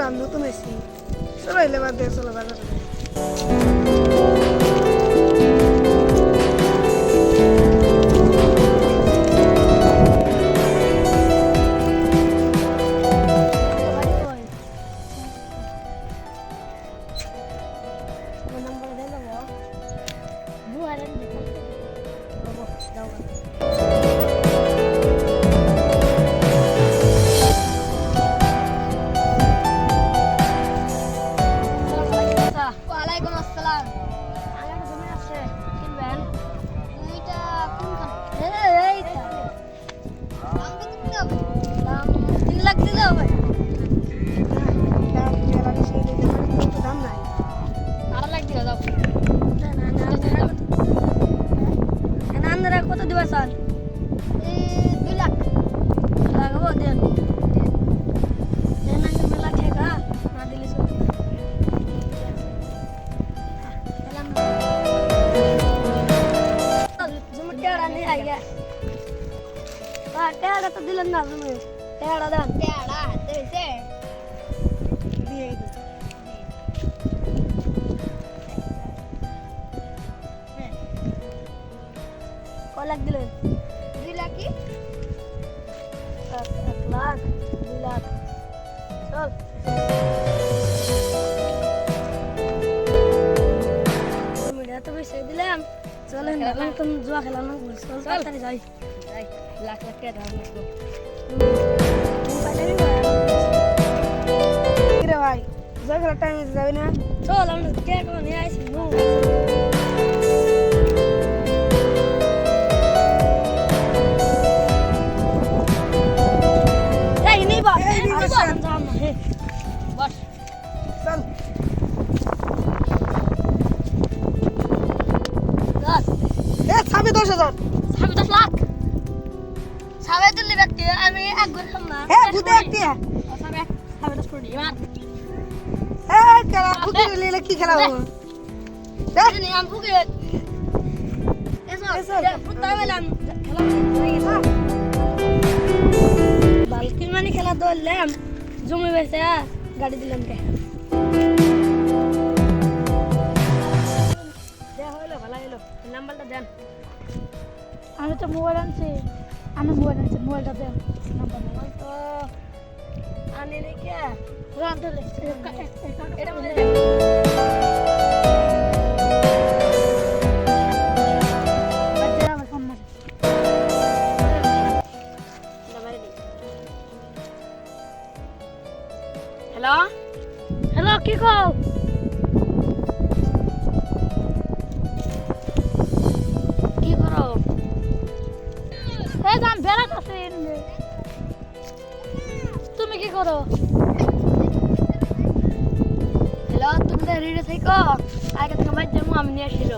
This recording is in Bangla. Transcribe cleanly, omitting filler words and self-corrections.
আমি নতুন এসেছি চলো এলে বাদ দিয়ে চলো বাজারে ওয়ালাইকুম আসসালাম। আমার জমি আছে কিনবেন? এটা কোনখান? এইটা। দাম কত দিতে হবে? দাম 3 লাখ দিলে হবে। দাম মেলা বেশি দিলে তো দাম নাই 4 লাখ দিলে দাও। না না কত দিবা স্যার? 2 লাখ। লাগাবো দেন। দেন না মেলা ঠেকা না দিলে চলবে না। টেড়া তো দিলেন না তুমি টেড়া দেন টেড়া দিয়েছে দিয়ে দিই কয় লাখ দিলেন 2 লাখ কি 1 লাখ 2 লাখ চল মিডিয়া তো বেশি দিলাম চলেন এখন তো জুয়া খেলা না চল তাড়াতাড়ি যাই যাই লাখ লাখ টাকা দাম লাগবে রে ভাই জয় খেলার টাইমে যাবি না চল আমরা টাকা নিয়ে আসি এই নেই বা বস চল দশ এ ছাবি 10,000 সাড়ে 10 লাখ সাড়ে দিল্লি ব্যক্তি আমি এক ঘর খাম না হ্যাঁ বুঝে একটি সাড়ে 10 কোটি মান এ খেলা ফুটি নিলে কি খেলা হবে জানি আমি ফুকে এসো ফুটা বেলাম খেলা বালকি মানে খেলা দৌড়লাম জমি বেচে গাড়ি দিলাম কে দেয়া হইলো ভালো হইলো নাম্বারটা দেন আমি তো মোবাইল আনছি মোবাইলটা দেন নাম্বার মোবাইল তো আনি রে কে রাতে এটা বলে হ্যালো হ্যালো কি কও কি করো এই দাম বেড়াত আছে তুমি কি করো হ্যালো তুমি রেডি থেকো আগে থেকে বাইর যাবো আমি নিয়ে আসিল